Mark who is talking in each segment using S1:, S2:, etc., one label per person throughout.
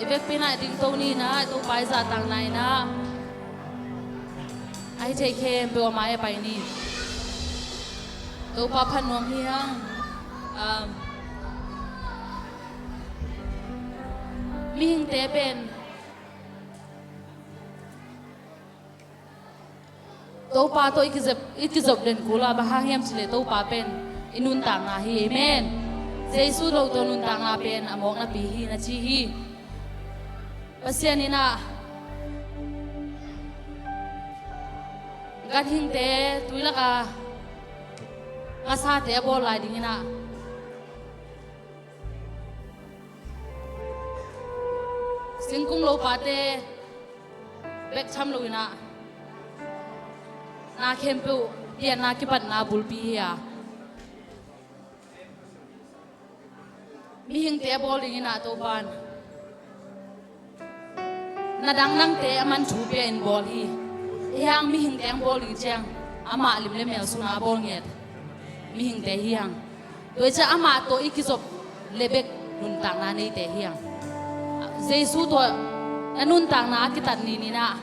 S1: Hehpihna ding to ni na to pai za tang nai na ai thei khem pe wa mai pai ni to pa phan nuam hiang mi hing te pen to pa to ikizop den kula ba hang yam chile to pa pen inun tang na hi amen Jesu lo to nun tang na pen amok na pi hi na chi hi pasian ni na gan hing te tuila ka nga sa te bol lai ding na singkung lo pa te bek cham lo ina na kempu dia na kipat na bulpi ya mi hing te bol ding ina to ban na dang nang te aman chu pe en bol hi yang mi hing teng bol ding chang ama lim le mel suna bol nget mi hing te hiang doi cha ama to ikizop lebek nun tang na nei te hiang Jesu to nanun tang na kitat ni na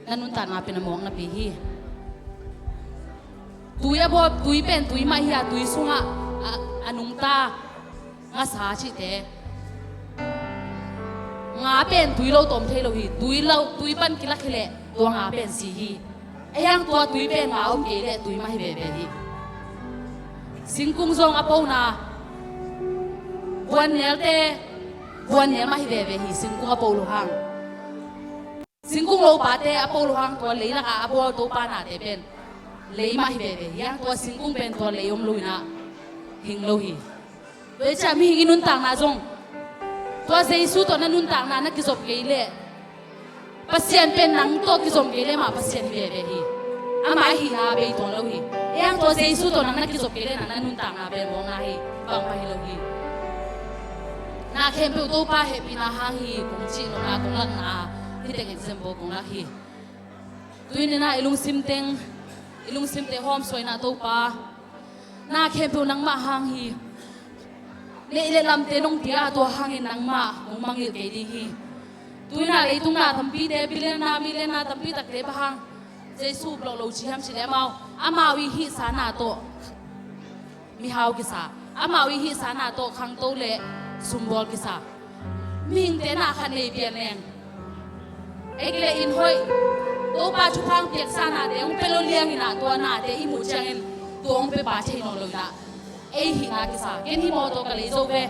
S1: nanun tang na pinamong na pi hi tuya bo tui pen tui ma hi tui sunga anung ta nga sa chi te nga pen tui lo tom thei lo hi tui pan kila khile to nga pen si hi ayang to tui pen nga om ke le tui ma hi be hi singkung zong apo na buan nel te buan nel ma hi be hi singkung apo lo hang singkung lo pa te apo lo hang to leila ka apo to pa na te pen lei ma hi be yang to singkung pen to leom lo na hing lo hi doi cha mi hing inun tang na zong to Jesu to na nun tang na kizop ke le pasien pen nang to kizom ke le ma pasien be hi ama hi ha be to lo hi yang to Jesu to na kizop ke le na nun tang na be mo nga hi bang ma hi lo hi na khem pe to pa Hehpihna ha hi kung chi no na kung lang na hi te example kung la hi tuin na ilung sim te hom soi na to pa na khem pe nang ma hang hi le lam te nong tia to hangin nang ma kung mangil ke ding hi tuina le tung na thampi te bilen na thampi tak te ba hang Jesu blo lo chi ham chi le mau amawi hi sa na to mi hau ki sa amawi hi sa na to khang to le sumbol ki sa ming te na khan nei pian leng ekle in hoi to pa chu phang piak sa na de ong pelo liang ina to na te i mu changin to ong pe pa chei no lo na ei hi na ki sa ken hi mo to ka le zo ve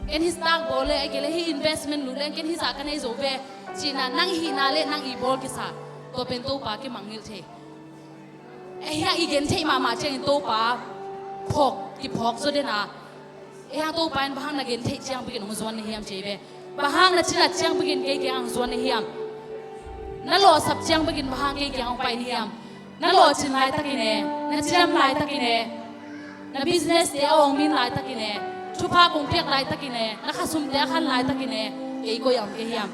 S1: ken hi stock bol le ekle hi investment lu le ken hi sa ka nei zo ve china nang hi na le nang i bol ki sa to pen to pa ki mangil the ei ha i gen thei ma cheng to pa phok zo de na ei ha to pan bhang na gen thei chang begin hong zon ni hiam che ve bhang na china chang begin ke ang zon ni hiam na lo sap chang begin bhang ke ang pai ni hiam na lo chin lai takine na cham lai takine na business te ong min lai takine chupa kong piak lai takine na khasum te khan lai takine ei ko yam ke hiam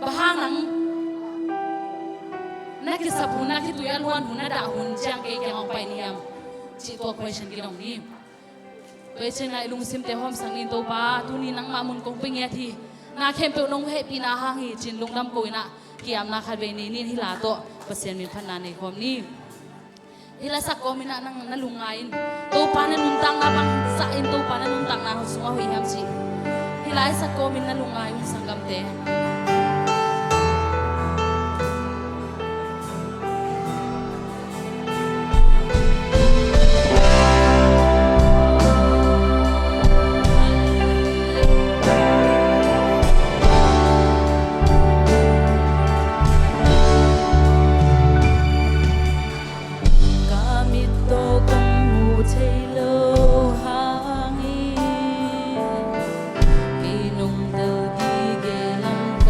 S1: bahang nang na ki sapuna ki tu ya luan huna da hun chang ke ong pai ni hiam chi to question ki dong ni question na ilung sim te hom sang in to pa tu ni nang ma mun kong ping ya thi na khem pe nong Hehpihna hang hi chin lung dam ko ina kiam na khat ve ni hi la to pasien min phan na nei khom ni ila sa komina nang nalungain to pa na nun tang na bang sa in to pa na nun tang na sunga hui ham chi ila sa komin nalungay sanggam te
S2: Hang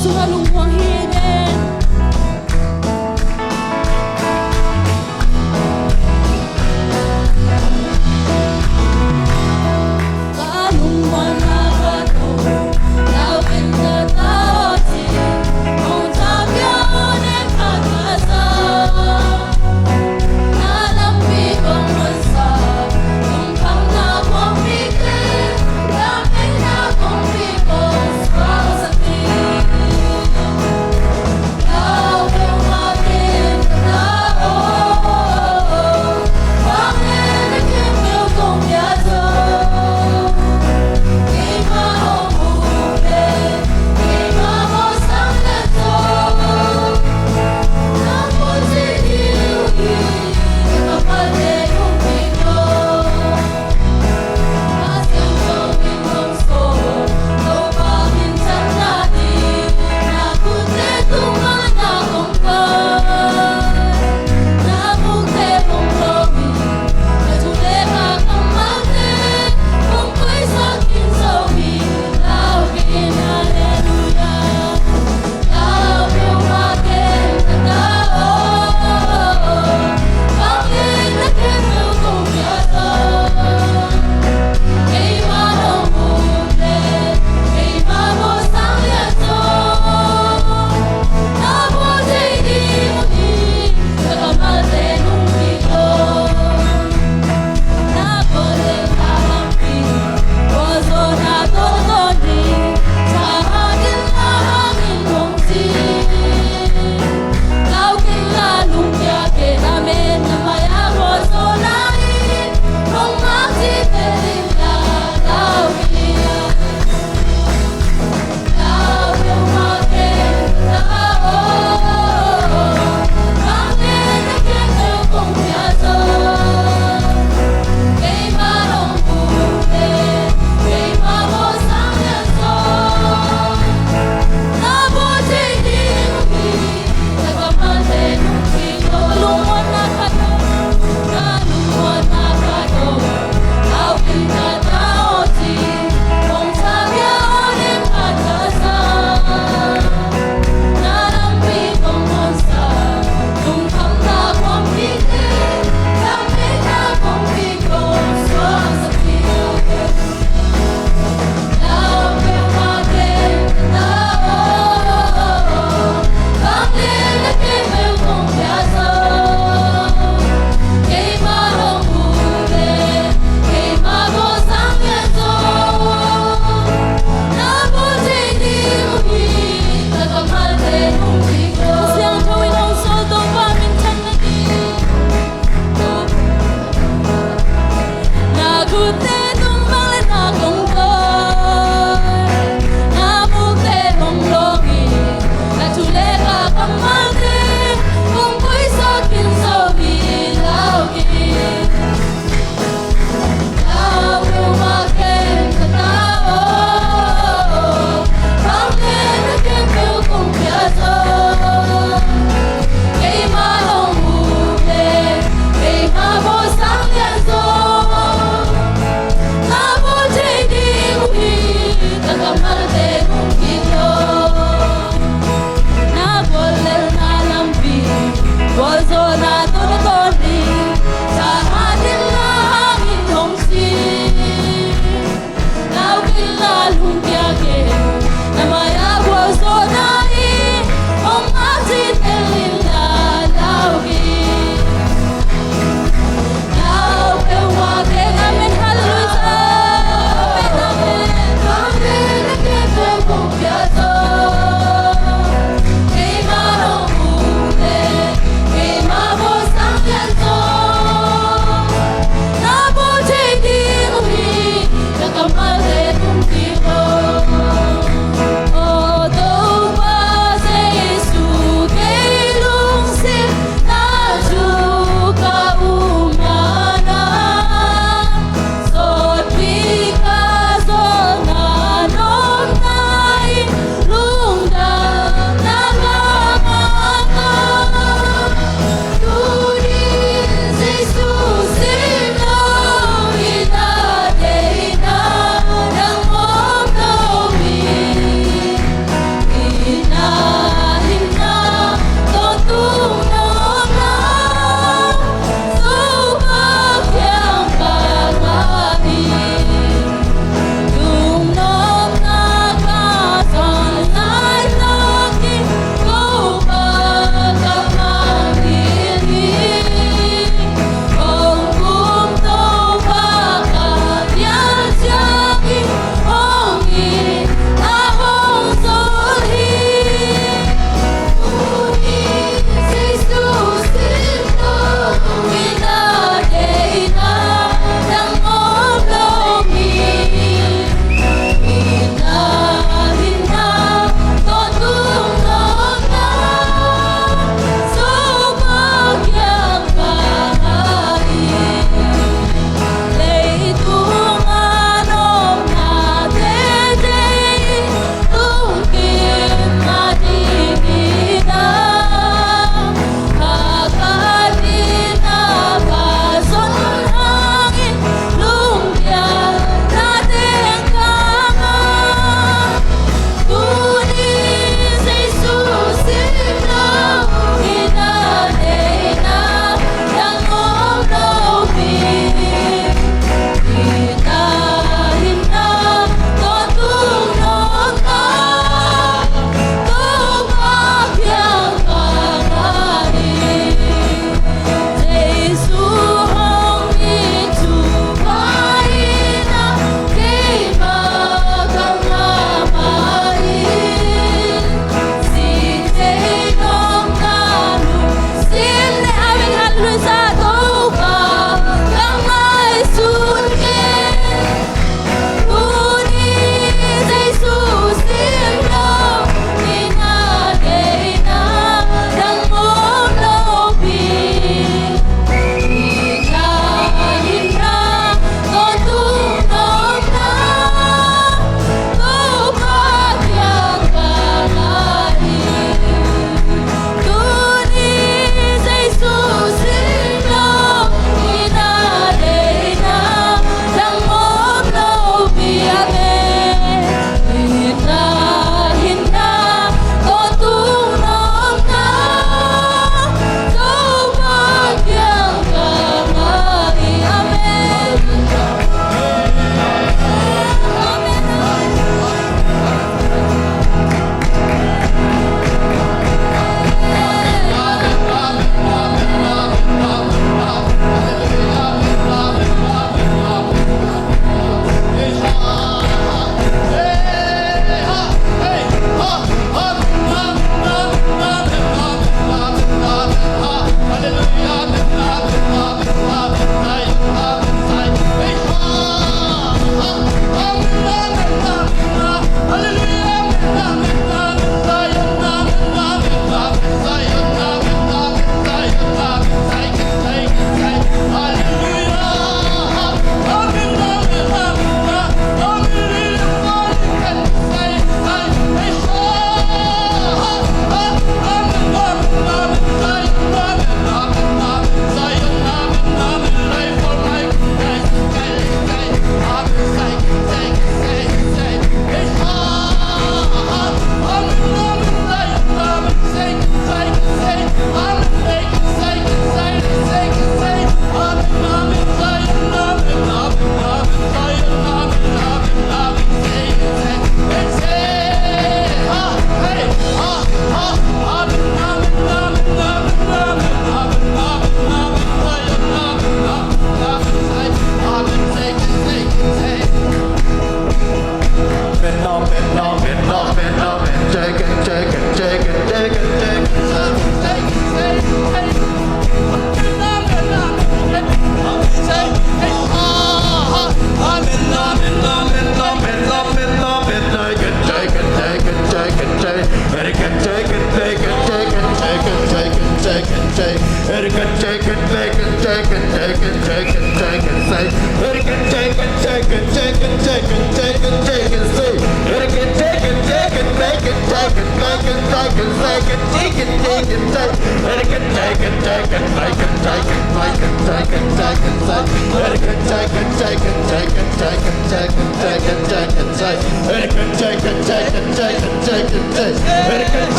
S1: sunga lungwang hinen kanung managato lau pinta tawati mong tapya unek katasa nalampi kong masa tumpang na kong pikir daming na kong pikos para sa tingin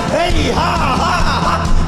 S2: Hey ha ha,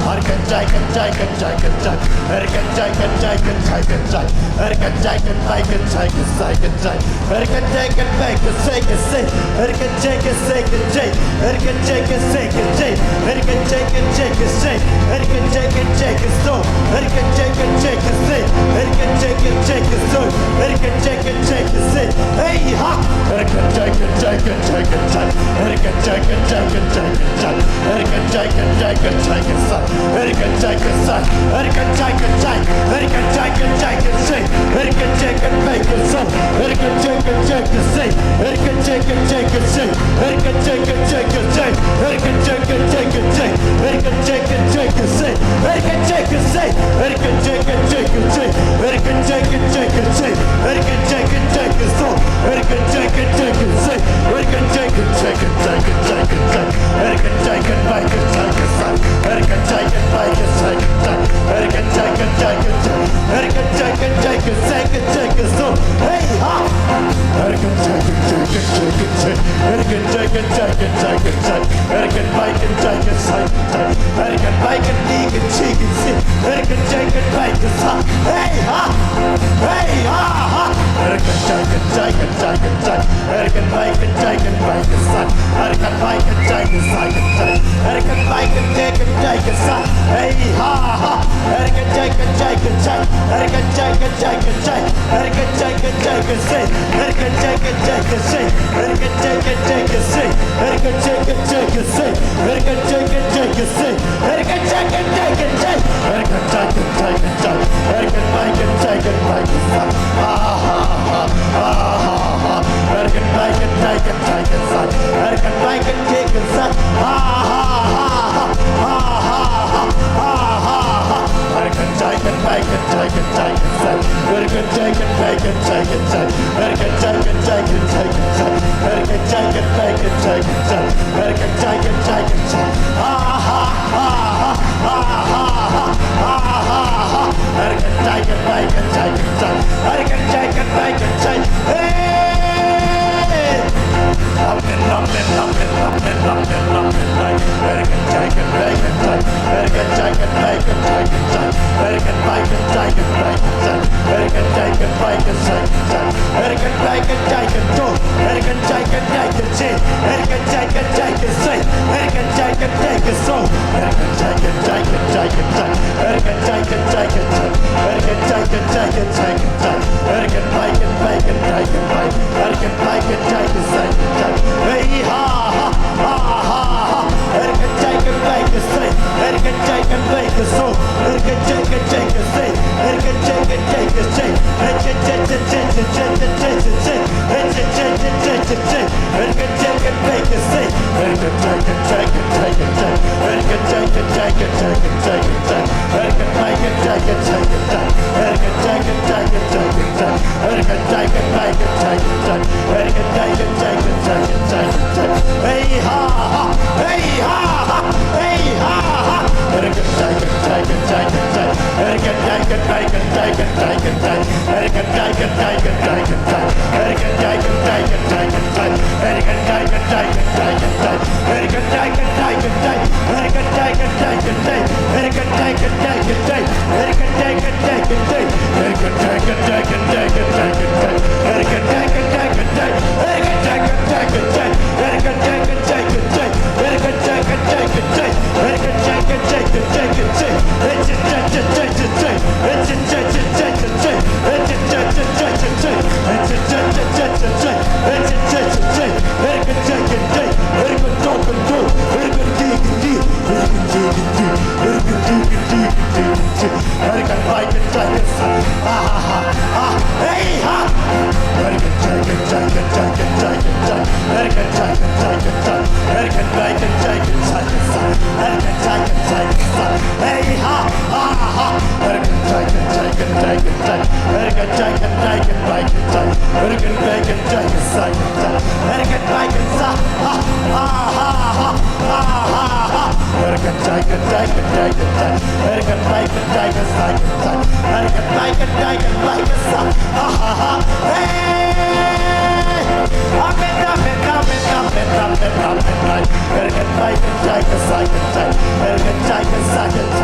S2: Take a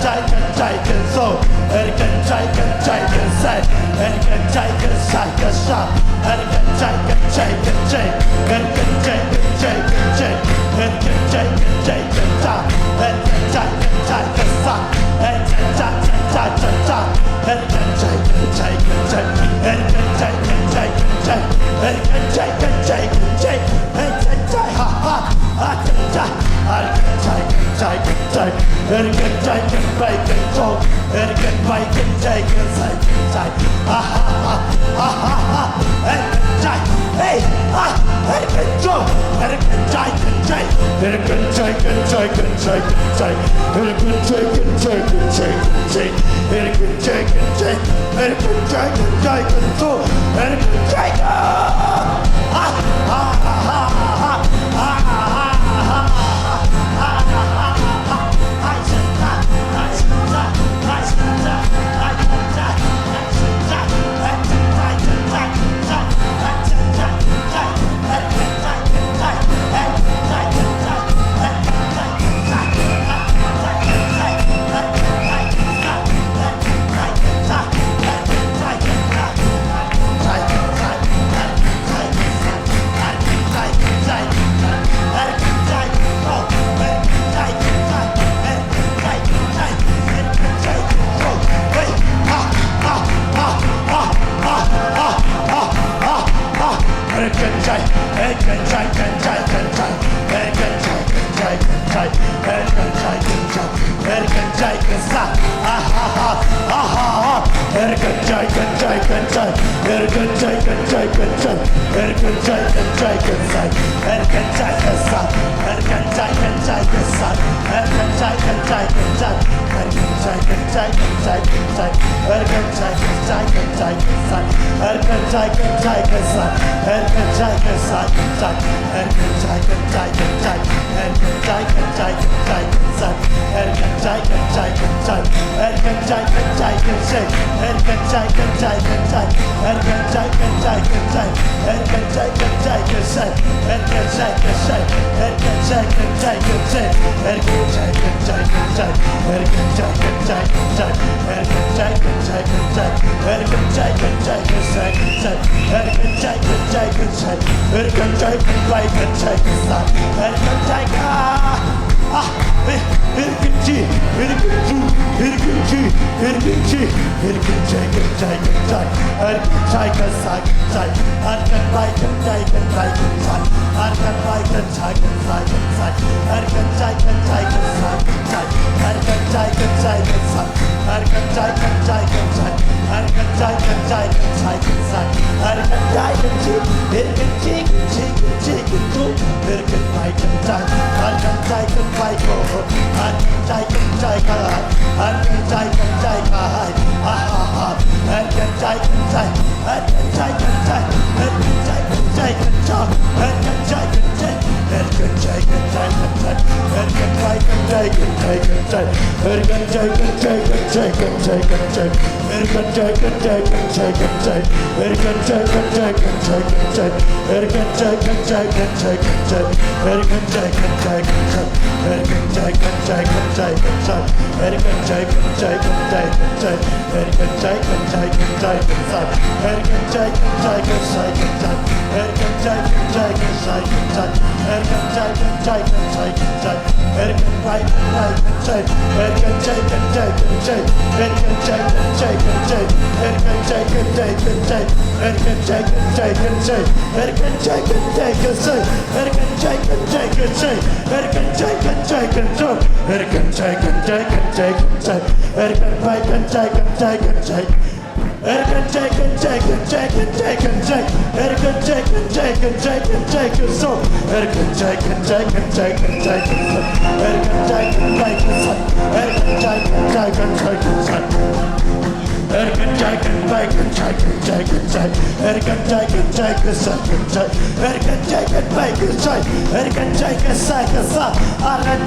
S2: Take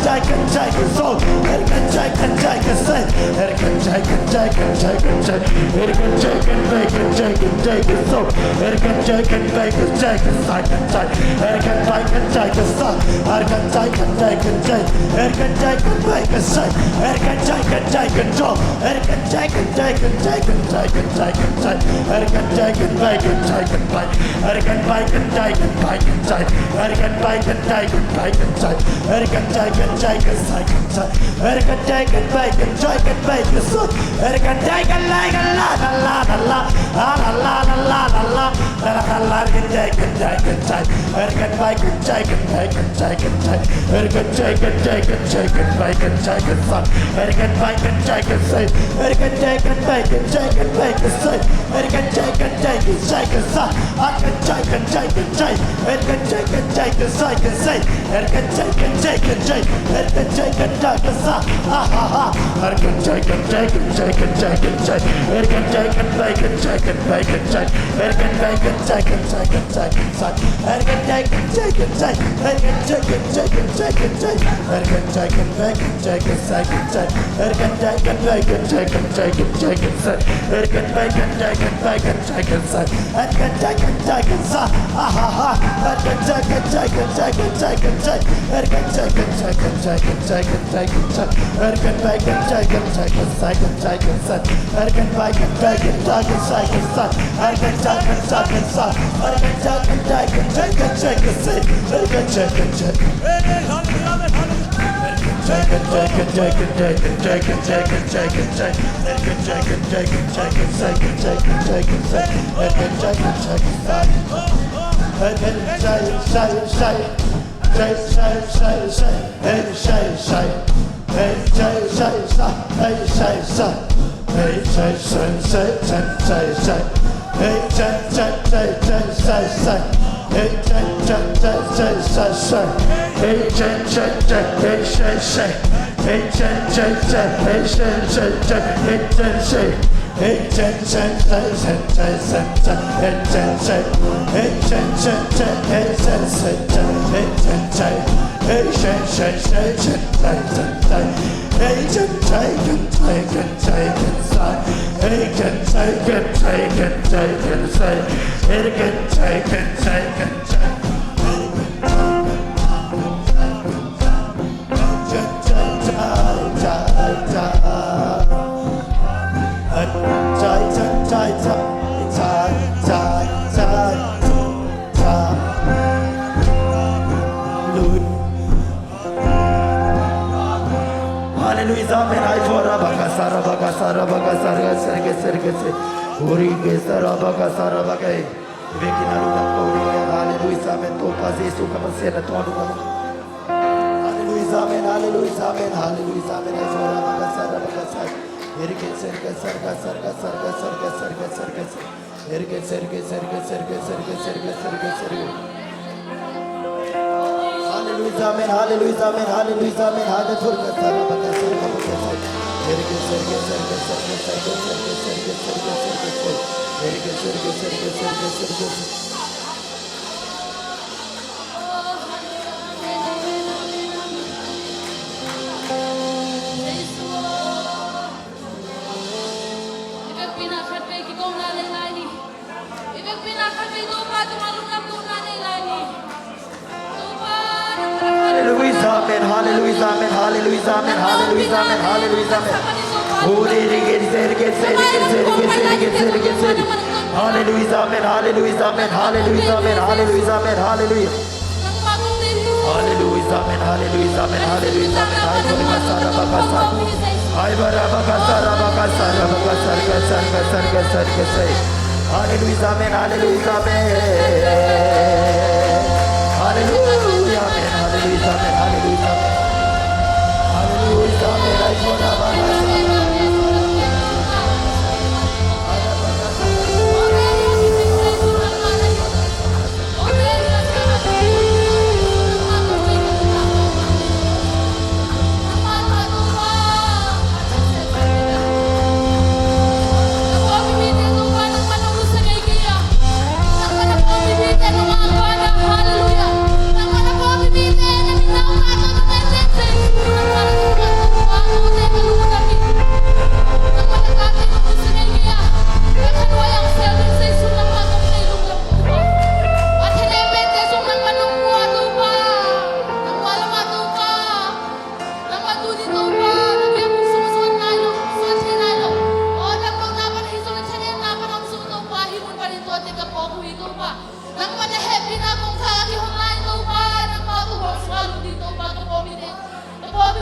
S2: Take Hallelujah.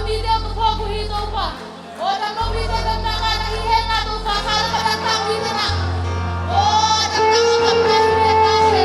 S1: mi de ko ko ku hi to pa o da no mi de na nga na hi he na to pa ka pa da ta wi na o da ta ka pa hi he na he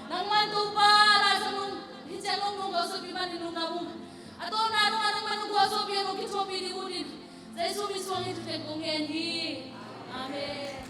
S1: nang man tu pa la sa nung hinja nung nung so bi man nung na mung ato na no anang man nung so bi no ki so bi di udin sai so mi so ni tu ten kong en hi amen.